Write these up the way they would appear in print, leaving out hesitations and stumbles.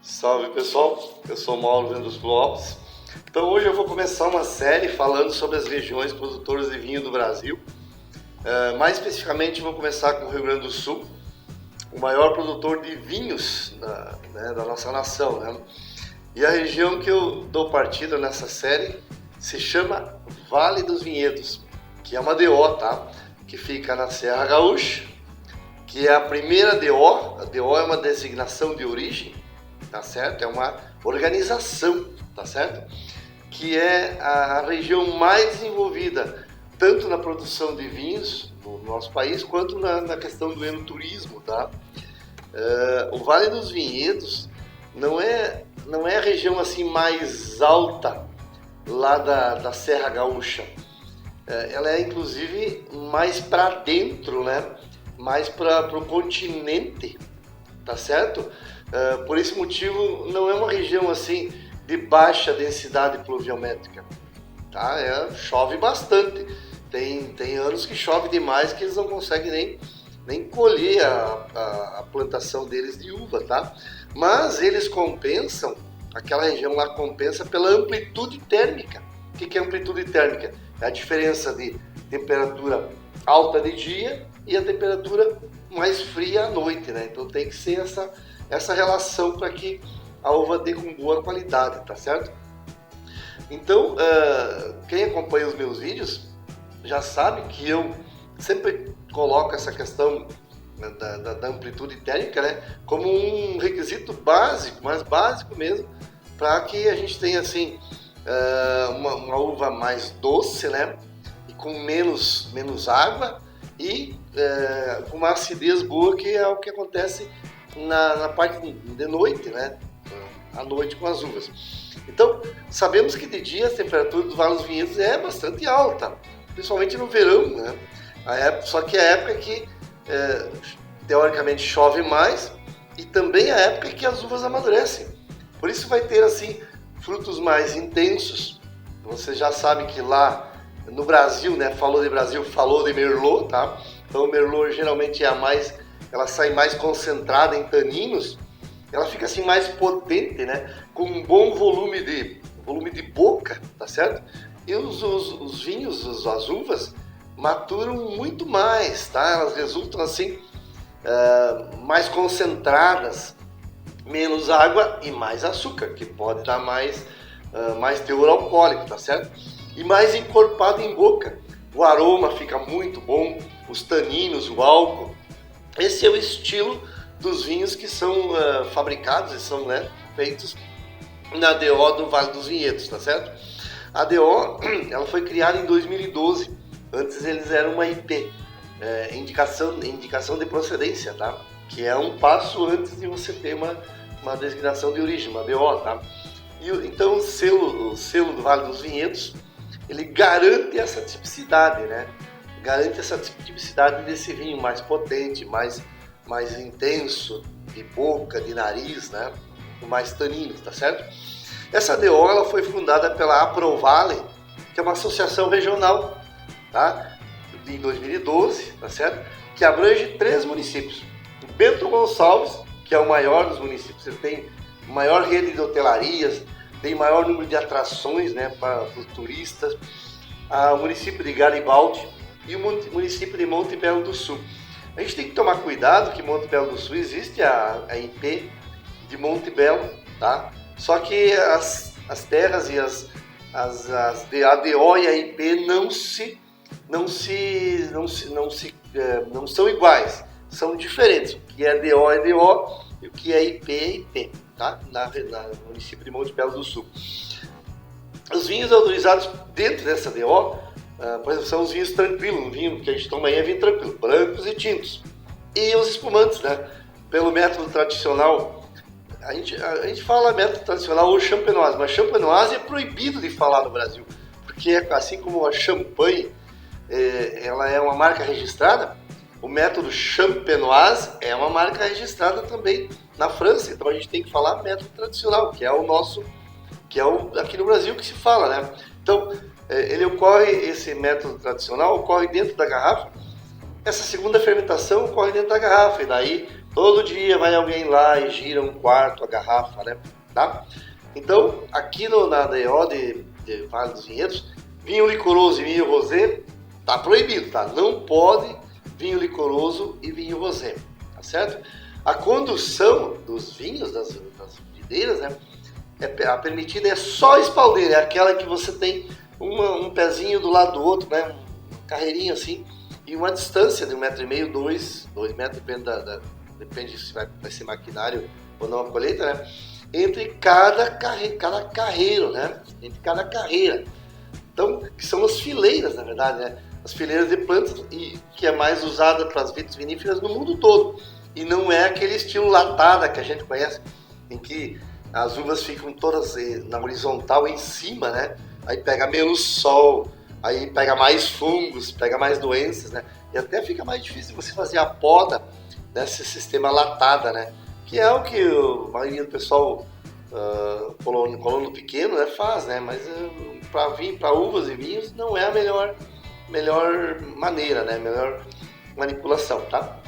Salve pessoal, eu sou Mauro Vendos Lopes. Então hoje eu vou começar uma série falando sobre as regiões produtoras de vinho do Brasil. Mais especificamente vou começar com o Rio Grande do Sul, o maior produtor de vinhos da nossa nação, né? E a região que eu dou partida nessa série se chama Vale dos Vinhedos, que é uma DO, tá? Que fica na Serra Gaúcha, que é a primeira DO. A DO é uma designação de origem, tá certo? É uma organização, tá certo? Que é a região mais desenvolvida, tanto na produção de vinhos no nosso país, quanto na questão do enoturismo, tá? O Vale dos Vinhedos não é a região assim mais alta lá da Serra Gaúcha. Ela é inclusive mais para dentro, né? Mais para o continente, tá certo? Por esse motivo, não é uma região assim de baixa densidade pluviométrica, tá? Chove bastante. Tem anos que chove demais que eles não conseguem nem colher a plantação deles de uva, tá? Mas eles compensam, aquela região lá compensa pela amplitude térmica. O que é amplitude térmica? É a diferença de temperatura alta de dia e a temperatura mais fria à noite, né? Então tem que ser essa relação para que a uva dê com boa qualidade, tá certo? Então, quem acompanha os meus vídeos já sabe que eu sempre coloco essa questão da amplitude térmica, né, como um requisito básico, mais básico mesmo, para que a gente tenha assim uma uva mais doce, né, e com menos água e com uma acidez boa, que é o que acontece na parte de noite, né, à noite com as uvas. Então, sabemos que de dia a temperatura do Vale dos Vinhedos é bastante alta, principalmente no verão, né? Só que é a época que teoricamente chove mais e também é a época que as uvas amadurecem. Por isso vai ter assim frutos mais intensos. Você já sabe que lá no Brasil, né? Falou de Brasil, falou de Merlot, tá? Então o Merlot geralmente ela sai mais concentrada em taninos. Ela fica assim mais potente, né? Com um bom volume de boca, tá certo? E os vinhos, as uvas, maturam muito mais, tá? Elas resultam assim mais concentradas, menos água e mais açúcar, que pode dar mais teor alcoólico, tá certo? E mais encorpado em boca. O aroma fica muito bom, os taninos, o álcool. Esse é o estilo dos vinhos que são fabricados e são, né, feitos na DO do Vale dos Vinhedos, tá certo? A DO, ela foi criada em 2012. Antes eles eram uma IP, indicação de procedência, tá? Que é um passo antes de você ter uma designação de origem, uma DO, tá? Então o selo do Vale dos Vinhedos, ele garante essa tipicidade, né? Garante essa tipicidade desse vinho mais potente, mais intenso, de boca, de nariz, né? Com mais taninos, tá certo? Essa DO ela foi fundada pela Aprovale, que é uma associação regional, tá? Em 2012, tá certo? Que abrange 3 municípios. Bento Gonçalves, que é o maior dos municípios, ele tem maior rede de hotelarias, tem maior número de atrações, né, para os turistas. O município de Garibaldi e o município de Monte Belo do Sul. A gente tem que tomar cuidado que Monte Belo do Sul existe a IP de Monte Belo, tá? Só que as terras e a DO e a IP não são iguais, são diferentes. O que é DO é DO e o que é IP, tá? No município de Monte Belo do Sul. Os vinhos autorizados dentro dessa DO, por exemplo, são os vinhos tranquilos, um vinho que a gente toma aí é vinho tranquilo, brancos e tintos. E os espumantes, né? Pelo método tradicional, a gente fala método tradicional ou champenoise, mas champenoise é proibido de falar no Brasil, porque assim como a champanhe, ela é uma marca registrada, o método champenoise é uma marca registrada também na França, então a gente tem que falar método tradicional, que é o nosso, aqui no Brasil que se fala, né? Então, esse método tradicional ocorre dentro da garrafa. Essa segunda fermentação ocorre dentro da garrafa, e daí Todo dia vai alguém lá e gira um quarto a garrafa, né? Tá? Então, aqui na DO de Vale dos Vinhedos, vinho licoroso e vinho rosé tá proibido, tá? Não pode vinho licoroso e vinho rosé, tá certo? A condução dos vinhos, das videiras, né? A permitida é só espaldeira, é aquela que você tem um pezinho do lado do outro, né? Uma carreirinha assim, e uma distância de 1,5 m, 2 metros, depende se vai ser maquinário ou não a colheita, né? Entre cada carreiro, né? Entre cada carreira. Então, que são as fileiras, na verdade, né? As fileiras de plantas, que é mais usada para as viníferas no mundo todo. E não é aquele estilo latada que a gente conhece, em que as uvas ficam todas na horizontal em cima, né? Aí pega menos sol, aí pega mais fungos, pega mais doenças, né? E até fica mais difícil você fazer a poda nesse sistema latada, né? Que é o que a maioria do pessoal colono pequeno, né, faz, né? Mas para uvas e vinhos não é a melhor maneira, né? Melhor manipulação, tá?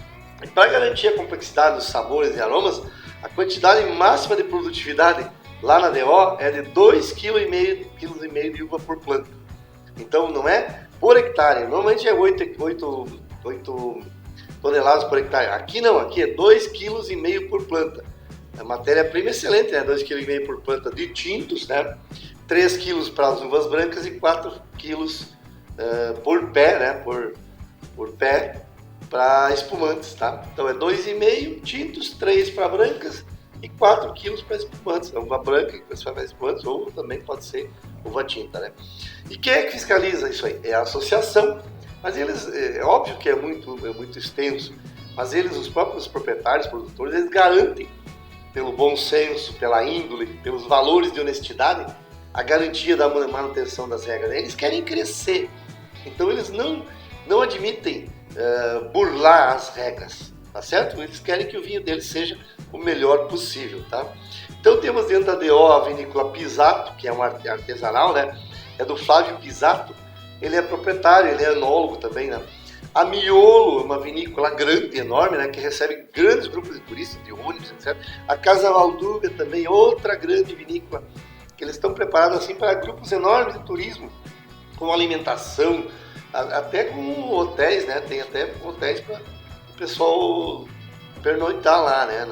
E para garantir a complexidade dos sabores e aromas, a quantidade máxima de produtividade lá na DO é de 2,5 kg de uva por planta. Então não é por hectare, normalmente é 8 toneladas por hectare. Aqui não, aqui é 2,5 kg por planta. A matéria-prima é excelente, né? 2,5 kg por planta de tintos, né? 3 kg para as uvas brancas e 4 kg por pé, né? Por pé para espumantes, tá? Então é 2,5 tintos, 3 para brancas e 4 kg para espumantes. A uva branca que você faz espumantes, ou também pode ser uva tinta, né? E quem é que fiscaliza isso aí? É a associação. Mas eles, é óbvio que é muito extenso, mas eles, os próprios proprietários, produtores, eles garantem, pelo bom senso, pela índole, pelos valores de honestidade, a garantia da manutenção das regras. Eles querem crescer, então eles não admitem burlar as regras, tá certo? Eles querem que o vinho deles seja o melhor possível, tá? Então temos dentro da DO a vinícola Pisato, que é uma artesanal, né? É do Flávio Pisato. Ele é proprietário, ele é enólogo também, né? A Miolo, uma vinícola grande, enorme, né? Que recebe grandes grupos de turistas, de ônibus, etc. A Casa Valduga também, outra grande vinícola, que eles estão preparados assim para grupos enormes de turismo, com alimentação, até com hotéis, né? Tem até hotéis para o pessoal pernoitar lá, né?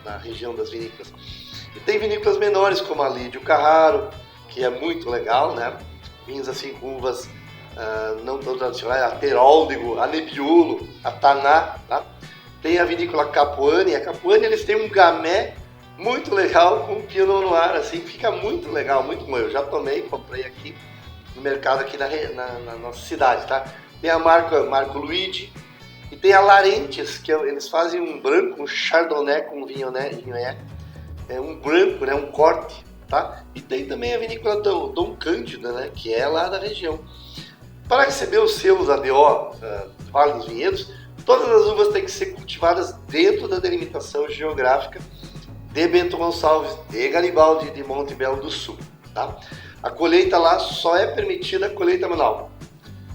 Na região das vinícolas. E tem vinícolas menores, como a Lídio Carraro, que é muito legal, né? Vinhos assim com uvas não tão tradicionais, a Teróldego, a Nebbiolo, a Taná, tá? Tem a vinícola Capuani. A Capuani, eles têm um gamay muito legal com Pinot Noir, assim, fica muito legal, muito bom. Eu já tomei, comprei aqui no mercado aqui na nossa cidade, tá? Tem a marca Marco Luigi e tem a Larentes, que eles fazem um branco, um Chardonnay com Viognier, um branco, né, um corte, tá? E tem também a vinícola Dom Cândido, né, que é lá da região. Para receber os selos ADO Vale dos Vinhedos, todas as uvas têm que ser cultivadas dentro da delimitação geográfica de Bento Gonçalves, de Garibaldi e de Monte Belo do Sul, tá? A colheita lá só é permitida a colheita manual.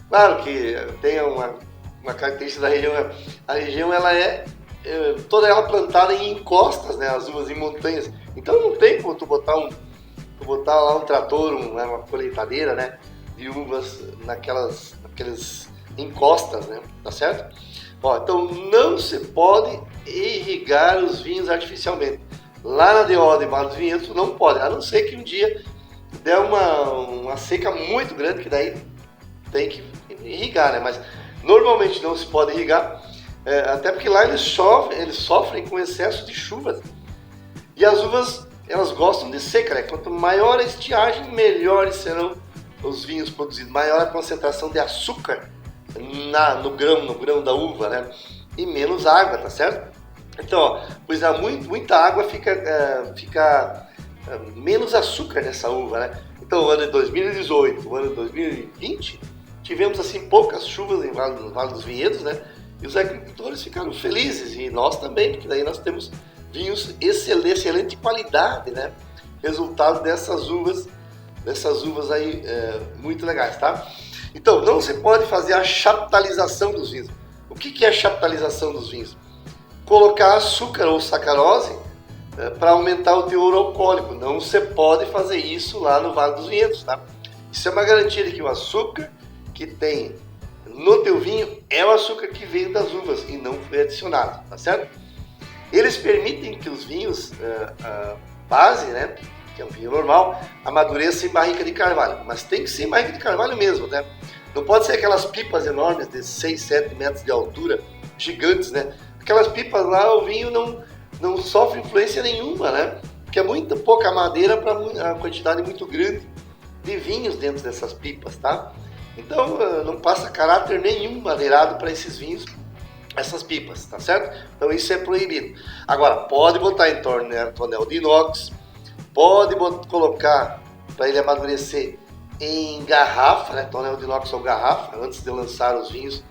Claro que tem uma característica da região, a região ela é toda ela plantada em encostas, né, as uvas em montanhas, então não tem como tu botar lá um trator, uma colheitadeira, né, de uvas naquelas encostas, né, tá certo? Ó, então não se pode irrigar os vinhos artificialmente. Lá na DO de Vale dos Vinhedos não pode, a não ser que um dia der uma seca muito grande, que daí tem que irrigar, né, mas normalmente não se pode irrigar. Até porque lá eles sofrem com excesso de chuvas. E as uvas, elas gostam de seca, né? Quanto maior a estiagem, melhores serão os vinhos produzidos. Maior a concentração de açúcar no grão da uva, né? E menos água, tá certo? Então, ó, pois há muita água, fica menos açúcar nessa uva, né? Então, o ano de 2018, o ano de 2020, tivemos assim poucas chuvas no Vale dos Vinhedos, né? E os agricultores ficaram felizes, e nós também, porque daí nós temos vinhos excelente qualidade, né? Resultado dessas uvas aí muito legais, tá? Então, não se pode fazer a chaptalização dos vinhos. O que é a chaptalização dos vinhos? colocar açúcar ou sacarose para aumentar o teor alcoólico. Não se pode fazer isso lá no Vale dos Vinhedos, tá? Isso é uma garantia de que o açúcar que tem no teu vinho é o açúcar que veio das uvas e não foi adicionado, tá certo? Eles permitem que os vinhos base, né, que é um vinho normal, amadureça em barrica de carvalho, mas tem que ser em barrica de carvalho mesmo, né? Não pode ser aquelas pipas enormes de 6, 7 metros de altura, gigantes, né? Aquelas pipas lá, o vinho não sofre influência nenhuma, né? Porque é muito pouca madeira para uma quantidade muito grande de vinhos dentro dessas pipas, tá? Então não passa caráter nenhum madeirado para esses vinhos, essas pipas, tá certo? Então isso é proibido. Agora, pode botar em tonel de inox, pode colocar para ele amadurecer em garrafa, né? Tonel de inox ou garrafa, antes de lançar os vinhos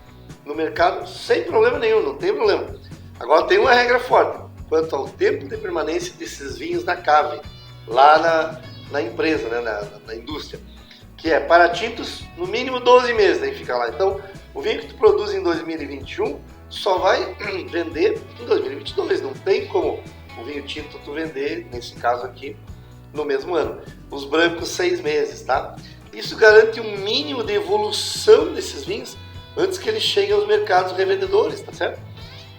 no mercado, sem problema nenhum, não tem problema. Agora tem uma regra forte, quanto ao tempo de permanência desses vinhos na cave, lá na empresa, né? na indústria, que é para tintos, no mínimo 12 meses, aí fica lá. Então, o vinho que tu produz em 2021 só vai vender em 2022, não tem como o vinho tinto tu vender, nesse caso aqui, no mesmo ano. Os brancos 6 meses, tá? Isso garante um mínimo de evolução desses vinhos antes que eles cheguem aos mercados revendedores, tá certo?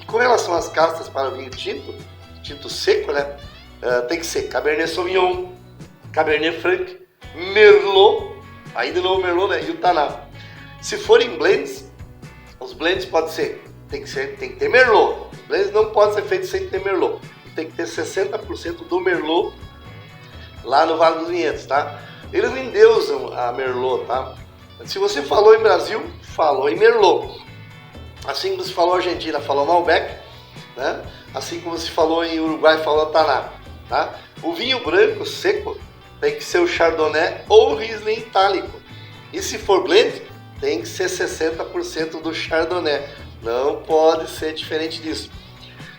E com relação às castas para o vinho tinto seco, né? Tem que ser Cabernet Sauvignon, Cabernet Franc, Merlot, aí de novo Merlot, né? E o Taná. Se forem blends, os blends tem que ter Merlot. Os blends não podem ser feitos sem ter Merlot. Tem que ter 60% do Merlot lá no Vale dos Vinhedos, tá? Eles endeusam a Merlot, tá? Se você falou em Brasil, falou em Merlot. Assim como se falou Argentina, falou Malbec, né? Assim como se falou em Uruguai, falou Taná, tá? O vinho branco seco tem que ser o Chardonnay ou o Riesling itálico. E se for blend, tem que ser 60% do Chardonnay. Não pode ser diferente disso.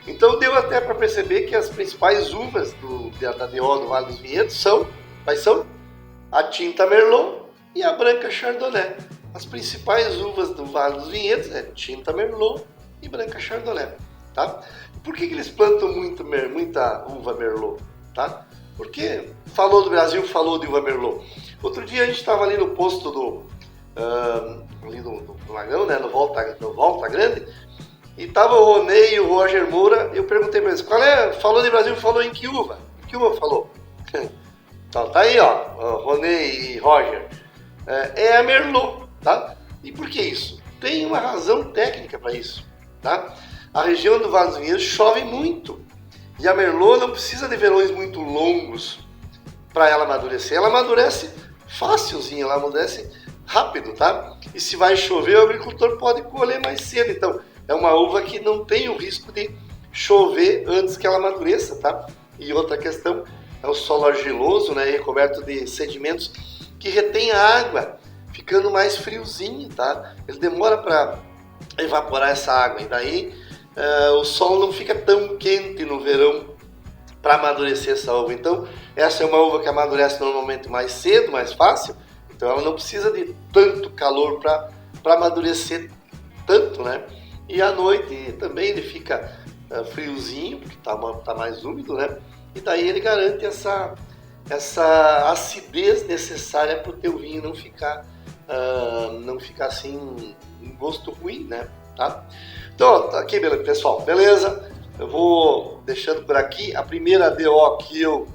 Então deu até para perceber que as principais uvas da DO do Vale dos Vinhedos são a tinta Merlot e a branca Chardonnay. As principais uvas do Vale dos Vinhedos é tinta Merlot e branca Chardonnay, tá? Por que eles plantam muita uva Merlot, tá? Porque falou do Brasil, falou de uva Merlot. Outro dia a gente estava ali no posto ali no Lagão, né, no Volta Grande, e tava o Ronei e o Roger Moura. Eu perguntei para eles, falou de Brasil, falou em que uva? Em que uva falou? Então, tá aí, ó, Ronei e Roger. É a Merlot, tá? E por que isso? Tem uma razão técnica para isso, tá? A região do Vale dos Vinhedos chove muito. E a Merlot não precisa de verões muito longos para ela amadurecer. Ela amadurece facilzinho, ela amadurece rápido, tá? E se vai chover, o agricultor pode colher mais cedo. Então, é uma uva que não tem o risco de chover antes que ela amadureça, tá? E outra questão é o solo argiloso, né? Recoberto de sedimentos que retém a água, ficando mais friozinho, tá? Ele demora para evaporar essa água. E daí o solo não fica tão quente no verão para amadurecer essa uva. Então, essa é uma uva que amadurece normalmente mais cedo, mais fácil. Então, ela não precisa de tanto calor para amadurecer tanto, né? E à noite também ele fica friozinho, porque tá mais úmido, né? E daí ele garante essa acidez necessária para o teu vinho não ficar assim um gosto ruim, né? Tá? Então, tá aqui, pessoal, beleza? Eu vou deixando por aqui. A primeira DO que eu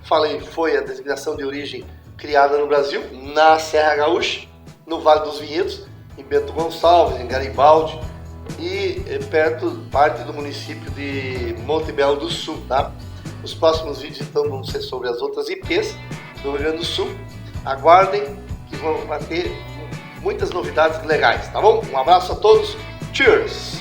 falei foi a designação de origem criada no Brasil, na Serra Gaúcha, no Vale dos Vinhedos, em Bento Gonçalves, em Garibaldi e parte do município de Monte Belo do Sul, tá? Os próximos vídeos então vão ser sobre as outras IPs do Rio Grande do Sul. Aguardem que vão ter muitas novidades legais, tá bom? Um abraço a todos, cheers!